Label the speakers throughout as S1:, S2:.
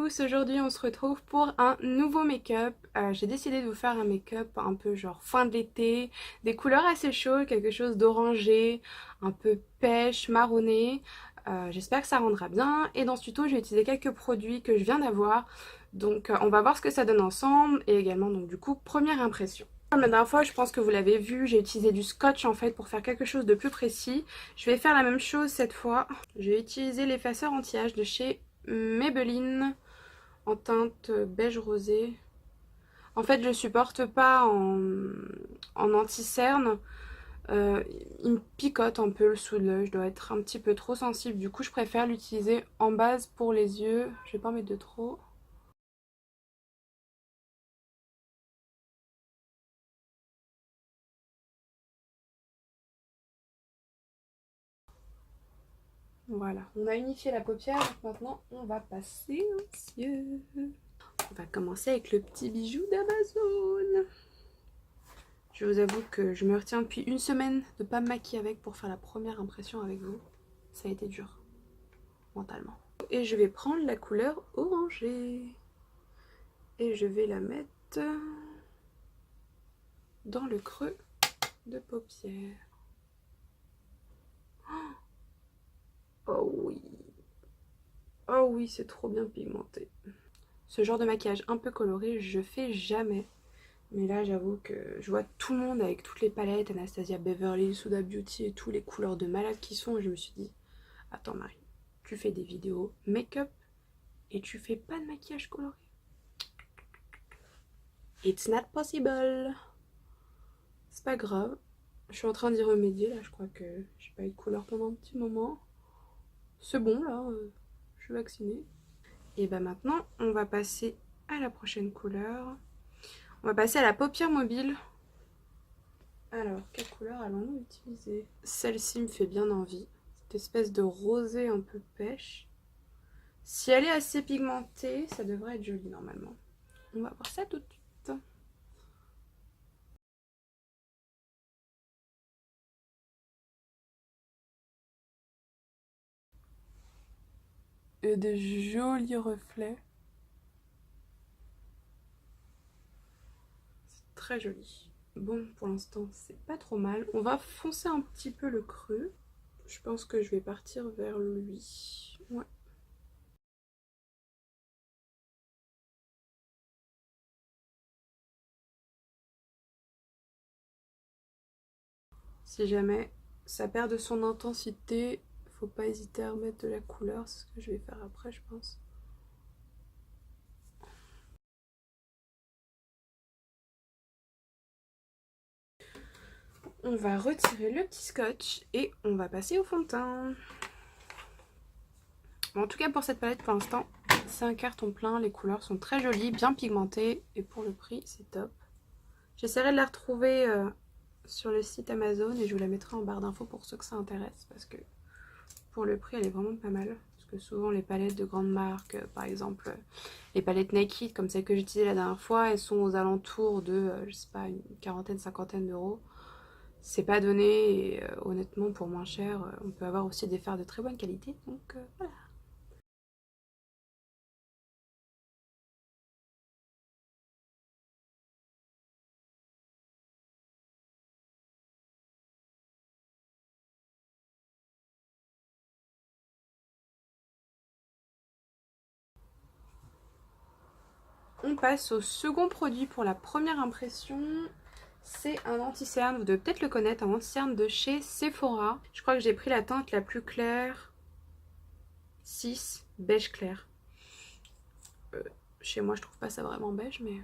S1: tous, aujourd'hui on se retrouve pour un nouveau make-up. J'ai décidé de vous faire un make-up un peu genre fin de l'été, des couleurs assez chaudes, quelque chose d'orangé, un peu pêche, marronné. J'espère que ça rendra bien et dans ce tuto je vais utiliser quelques produits que je viens d'avoir. Donc on va voir ce que ça donne ensemble et également donc du coup première impression. Comme la dernière fois, je pense que vous l'avez vu, j'ai utilisé du scotch en fait pour faire quelque chose de plus précis. Je vais faire la même chose cette fois. Je vais utiliser l'effaceur anti-âge de chez Maybelline en teinte beige rosé. En fait, je supporte pas en anti-cerne. Il me picote un peu le sous de l'œil, je dois être un petit peu trop sensible. Du coup, je préfère l'utiliser en base pour les yeux. Je vais pas en mettre de trop. Voilà, on a unifié la paupière, donc maintenant on va passer aux yeux. On va commencer avec le petit bijou d'Amazon. Je vous avoue que je me retiens depuis une semaine de ne pas me maquiller avec pour faire la première impression avec vous. Ça a été dur, mentalement. Et je vais prendre la couleur orangée. Et je vais la mettre dans le creux de paupière. Oh oui. Oh oui, c'est trop bien pigmenté. Ce genre de maquillage un peu coloré, je fais jamais. Mais là, j'avoue que je vois tout le monde avec toutes les palettes, Anastasia Beverly, Huda Beauty et tous les couleurs de malade qui sont. Et je me suis dit, attends Marie, tu fais des vidéos make-up et tu fais pas de maquillage coloré. It's not possible. C'est pas grave. Je suis en train d'y remédier là, je crois que j'ai pas eu de couleur pendant un petit moment. C'est bon là, je suis vaccinée. Et bah maintenant, on va passer à la prochaine couleur. On va passer à la paupière mobile. Alors, quelle couleur allons-nous utiliser? Celle-ci me fait bien envie. Cette espèce de rosé un peu pêche. Si elle est assez pigmentée, ça devrait être joli normalement. On va voir ça tout de suite. Et des jolis reflets. C'est très joli. Bon, pour l'instant, c'est pas trop mal. On va foncer un petit peu le creux. Je pense que je vais partir vers lui. Ouais. Si jamais ça perd de son intensité, faut pas hésiter à remettre de la couleur. C'est ce que je vais faire après, je pense. On va retirer le petit scotch et on va passer au fond de teint. Bon, en tout cas pour cette palette pour l'instant c'est un carton plein, les couleurs sont très jolies, bien pigmentées et pour le prix c'est top. J'essaierai de la retrouver sur le site Amazon et je vous la mettrai en barre d'infos pour ceux que ça intéresse parce que pour le prix elle est vraiment pas mal. Parce que souvent les palettes de grandes marques, par exemple les palettes Naked comme celle que j'ai utilisée la dernière fois, elles sont aux alentours de je sais pas une quarantaine, cinquantaine d'euros. C'est pas donné et honnêtement pour moins cher on peut avoir aussi des fards de très bonne qualité donc voilà. On passe au second produit pour la première impression. C'est un anti-cerne, vous devez peut-être le connaître, un anti-cerne de chez Sephora. Je crois que j'ai pris la teinte la plus claire, 6, beige clair. Chez moi je trouve pas ça vraiment beige mais...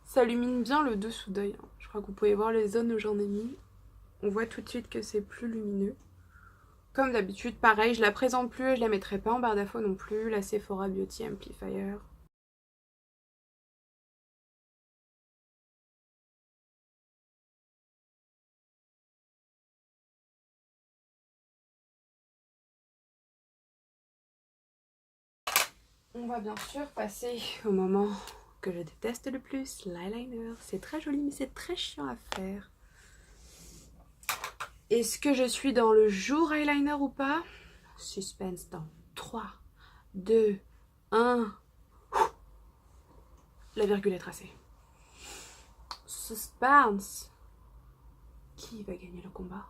S1: Ça illumine bien le dessous d'œil. Je crois que vous pouvez voir les zones où j'en ai mis. On voit tout de suite que c'est plus lumineux. Comme d'habitude, pareil, je la présente plus et je la mettrai pas en barre d'infos non plus. La Sephora Beauty Amplifier. On va bien sûr passer au moment que je déteste le plus, l'eyeliner. C'est très joli mais c'est très chiant à faire. Est-ce que je suis dans le jour eyeliner ou pas? Suspense dans 3, 2, 1. La virgule est tracée. Suspense. Qui va gagner le combat?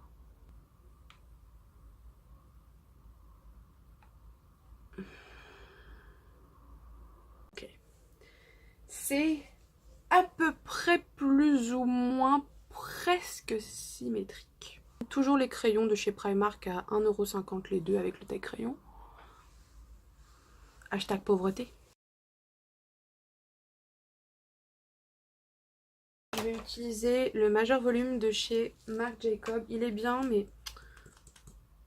S1: Ok. C'est à peu près plus ou moins presque symétrique. Toujours les crayons de chez Primark à 1,50 € les deux avec le taille crayon. Hashtag pauvreté. Je vais utiliser le majeur volume de chez Marc Jacob. Il est bien, mais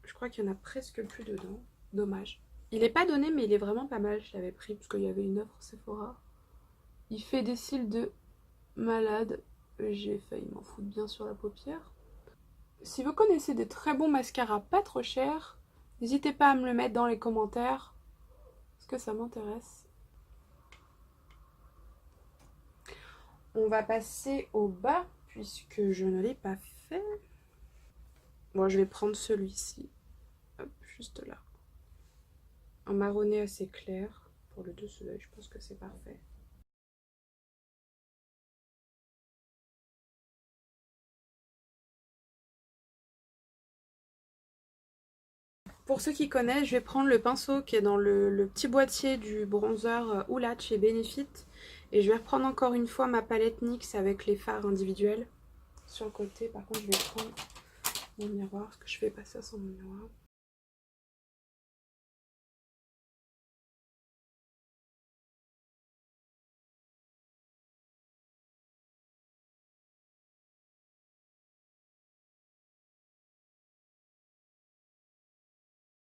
S1: je crois qu'il y en a presque plus dedans. Dommage. Il n'est pas donné, mais il est vraiment pas mal. Je l'avais pris parce qu'il y avait une offre Sephora. Il fait des cils de malade. J'ai failli m'en foutre bien sur la paupière. Si vous connaissez des très bons mascaras pas trop chers, n'hésitez pas à me le mettre dans les commentaires. Parce que ça m'intéresse. On va passer au bas puisque je ne l'ai pas fait. Bon, je vais prendre celui-ci. Hop, juste là. Un marronné assez clair. Pour le dessous d'œil, je pense que c'est parfait. Pour ceux qui connaissent, je vais prendre le pinceau qui est dans le petit boîtier du bronzer Hoola chez Benefit. Et je vais reprendre encore une fois ma palette NYX avec les fards individuels. Sur le côté, par contre, je vais prendre mon miroir parce que je fais pas ça sans mon miroir.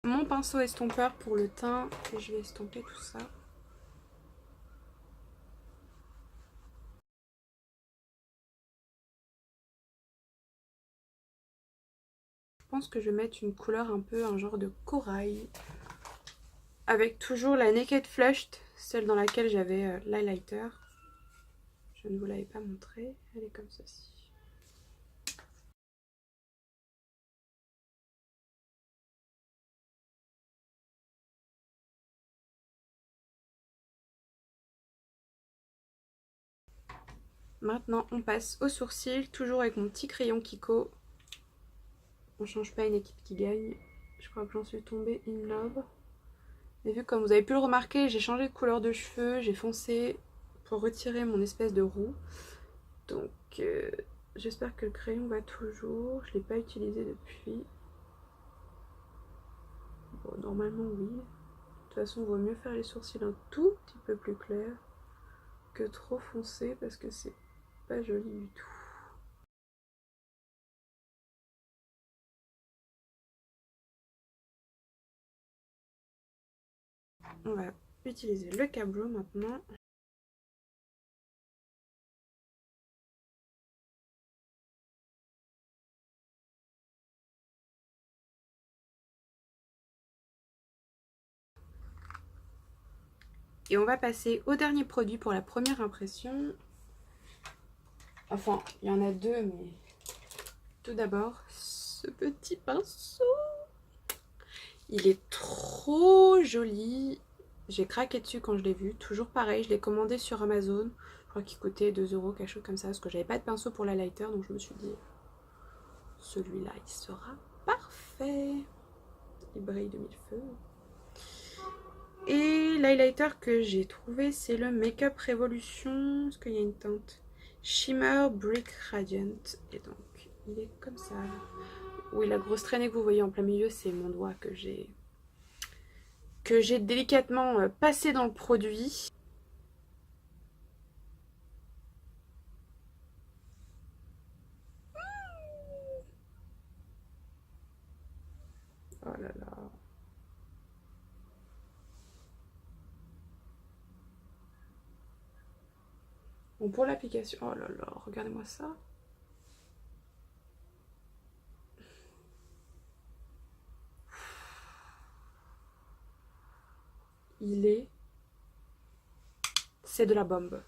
S1: Mon pinceau estompeur pour le teint et je vais estomper tout ça. Je pense que je vais mettre une couleur un peu, un genre de corail. Avec toujours la Naked Flushed, celle dans laquelle j'avais l'highlighter. Je ne vous l'avais pas montré, elle est comme ceci. Maintenant on passe aux sourcils, toujours avec mon petit crayon Kiko. On change pas une équipe qui gagne. Je crois que j'en suis tombée in love. Et vu comme vous avez pu le remarquer, j'ai changé de couleur de cheveux, j'ai foncé pour retirer mon espèce de roux. Donc j'espère que le crayon va toujours. Je ne l'ai pas utilisé depuis. Bon, normalement oui. De toute façon, il vaut mieux faire les sourcils un tout petit peu plus clairs que trop foncé parce que c'est pas joli du tout. On va utiliser le cablo maintenant. Et on va passer au dernier produit pour la première impression. Enfin, il y en a deux, mais tout d'abord, ce petit pinceau. Il est trop joli. J'ai craqué dessus quand je l'ai vu. Toujours pareil, je l'ai commandé sur Amazon. Je crois qu'il coûtait 2 €, quelque chose comme ça. Parce que j'avais pas de pinceau pour l'highlighter. Donc je me suis dit, celui-là, il sera parfait. Il brille de mille feux. Et l'highlighter que j'ai trouvé, c'est le Makeup Revolution. Est-ce qu'il y a une teinte? Shimmer Brick Radiant. Et donc, il est comme ça. Oui, la grosse traînée que vous voyez en plein milieu, c'est mon doigt que j'ai délicatement passé dans le produit. Oh là là. Bon, pour l'application, oh là là, regardez-moi ça. Il est c'est de la bombe.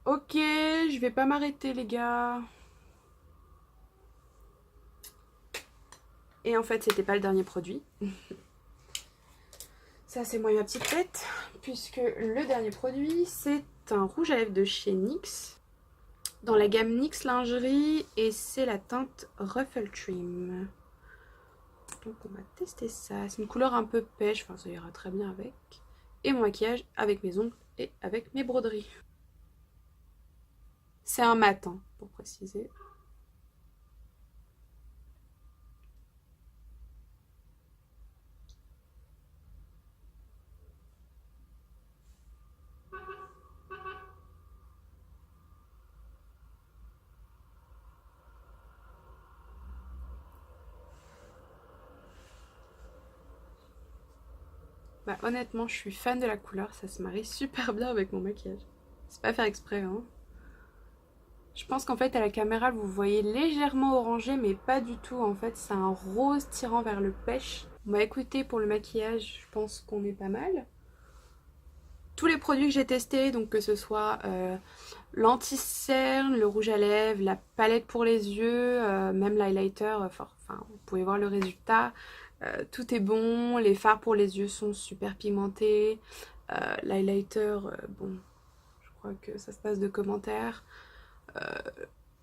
S1: Ok, je vais pas m'arrêter les gars. Et en fait, c'était pas le dernier produit. Ça, c'est moi et ma petite tête. Puisque le dernier produit, c'est un rouge à lèvres de chez NYX. Dans la gamme NYX Lingerie. Et c'est la teinte Ruffle Trim. Donc, on va tester ça. C'est une couleur un peu pêche. Enfin, ça ira très bien avec. Et mon maquillage avec mes ongles et avec mes broderies. C'est un mat, hein, pour préciser. Bah, honnêtement, je suis fan de la couleur, ça se marie super bien avec mon maquillage. C'est pas faire exprès, hein. Je pense qu'en fait, à la caméra, vous voyez légèrement orangé, mais pas du tout. En fait, c'est un rose tirant vers le pêche. Bah écoutez, pour le maquillage, je pense qu'on est pas mal. Tous les produits que j'ai testés, donc que ce soit l'anti-cerne, le rouge à lèvres, la palette pour les yeux, même l'highlighter, enfin, vous pouvez voir le résultat. Tout est bon, les fards pour les yeux sont super pigmentés. L'highlighter, bon, je crois que ça se passe de commentaires.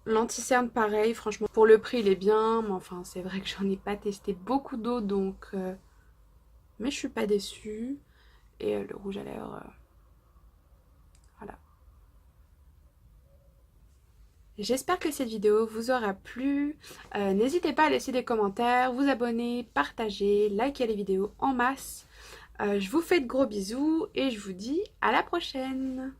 S1: L'anti-cerne pareil, franchement, pour le prix il est bien, mais enfin c'est vrai que j'en ai pas testé beaucoup d'autres, donc... mais je suis pas déçue. Et le rouge à lèvres, voilà. J'espère que cette vidéo vous aura plu. N'hésitez pas à laisser des commentaires, vous abonner, partager, liker les vidéos en masse. Je vous fais de gros bisous et je vous dis à la prochaine.